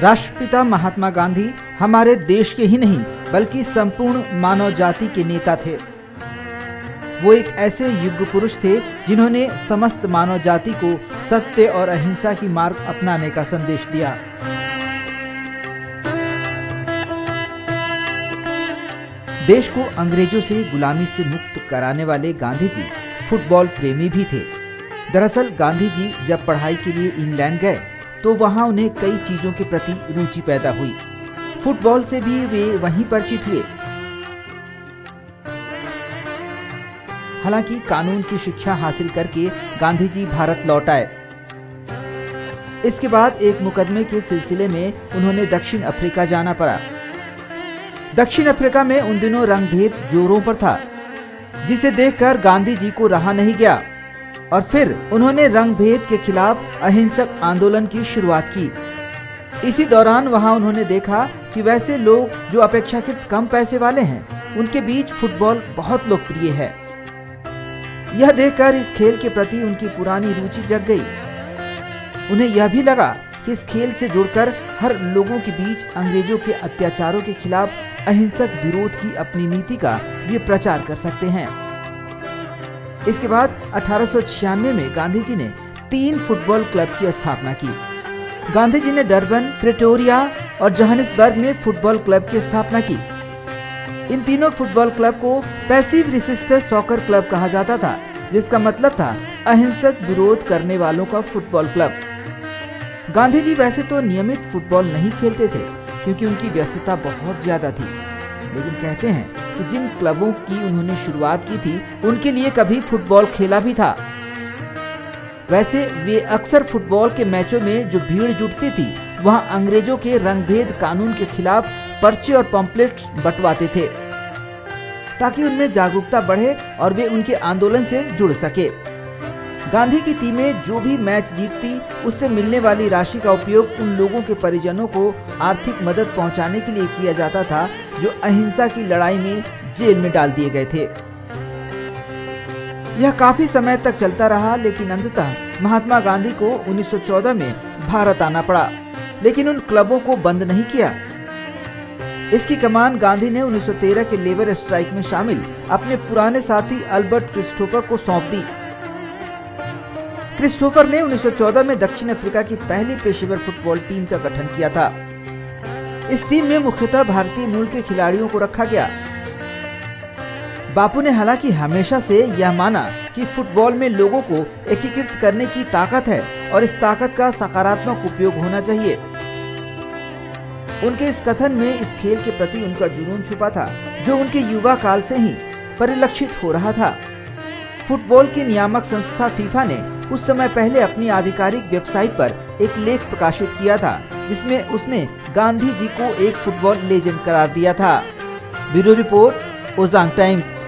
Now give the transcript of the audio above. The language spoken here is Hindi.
राष्ट्रपिता महात्मा गांधी हमारे देश के ही नहीं बल्कि संपूर्ण मानव जाति के नेता थे। वो एक ऐसे युग पुरुष थे जिन्होंने समस्त मानव जाति को सत्य और अहिंसा की मार्ग अपनाने का संदेश दिया। देश को अंग्रेजों से गुलामी से मुक्त कराने वाले गांधी जी फुटबॉल प्रेमी भी थे। दरअसल गांधी जी जब पढ़ाई के लिए इंग्लैंड गए तो वहां उन्हें कई चीजों के प्रति रुचि पैदा हुई। फुटबॉल से भी वे वहीं परिचित हुए। हालांकि कानून की शिक्षा हासिल करके गांधी जी भारत लौट आए। इसके बाद एक मुकदमे के सिलसिले में उन्होंने दक्षिण अफ्रीका जाना पड़ा। दक्षिण अफ्रीका में उन दिनों रंगभेद जोरों पर था, जिसे देखकर गांधी जी को रहा नहीं गया और फिर उन्होंने रंगभेद के खिलाफ अहिंसक आंदोलन की शुरुआत की। इसी दौरान वहां उन्होंने देखा कि वैसे लोग जो अपेक्षाकृत कम पैसे वाले हैं, उनके बीच फुटबॉल बहुत लोकप्रिय है। यह देखकर इस खेल के प्रति उनकी पुरानी रुचि जग गई। उन्हें यह भी लगा कि इस खेल से जुड़कर हर लोगों के बीच अंग्रेजों के अत्याचारों के खिलाफ अहिंसक विरोध की अपनी नीति का वे प्रचार कर सकते हैं। इसके बाद 1896 में गांधी जी ने 3 फुटबॉल क्लब की स्थापना की। गांधी जी ने डरबन, प्रेटोरिया और जोहानिसबर्ग में फुटबॉल क्लब की स्थापना की। इन तीनों फुटबॉल क्लब को पैसिव रेसिस्टेंस सॉकर क्लब कहा जाता था, जिसका मतलब था अहिंसक विरोध करने वालों का फुटबॉल क्लब। गांधी जी वैसे तो नियमित फुटबॉल नहीं खेलते थे क्योंकि उनकी व्यस्तता बहुत ज्यादा थी, लेकिन कहते हैं कि जिन क्लबों की उन्होंने शुरुआत की थी उनके लिए कभी फुटबॉल खेला भी था। वैसे वे अक्सर फुटबॉल के मैचों में जो भीड़ जुटती थी, वहां अंग्रेजों के रंगभेद कानून के खिलाफ पर्चे और पम्पलेट्स बंटवाते थे ताकि उनमें जागरूकता बढ़े और वे उनके आंदोलन से जुड़ सके। गांधी की टीमें जो भी मैच जीतती, उससे मिलने वाली राशि का उपयोग उन लोगों के परिजनों को आर्थिक मदद पहुंचाने के लिए किया जाता था जो अहिंसा की लड़ाई में जेल में डाल दिए गए थे। यह काफी समय तक चलता रहा, लेकिन अंततः महात्मा गांधी को 1914 में भारत आना पड़ा, लेकिन उन क्लबों को बंद नहीं किया। इसकी कमान गांधी ने 1913 के लेबर स्ट्राइक में शामिल अपने पुराने साथी अल्बर्ट क्रिस्टोफर को सौंप दी। क्रिस्टोफर ने 1914 में दक्षिण अफ्रीका की पहली पेशेवर फुटबॉल टीम का गठन किया था। इस टीम में मुख्यतः भारतीय मूल के खिलाड़ियों को रखा गया। बापू ने हालांकि हमेशा से यह माना कि फुटबॉल में लोगों को एकीकृत करने की ताकत है और इस ताकत का सकारात्मक उपयोग होना चाहिए। उनके इस कथन में इस खेल के प्रति उनका जुनून छुपा था, जो उनके युवा काल से ही परिलक्षित हो रहा था। फुटबॉल की नियामक संस्था फीफा ने कुछ समय पहले अपनी आधिकारिक वेबसाइट पर एक लेख प्रकाशित किया था, जिसमें उसने गांधी जी को एक फुटबॉल लेजेंड करार दिया था। Bureau report, Ojang times.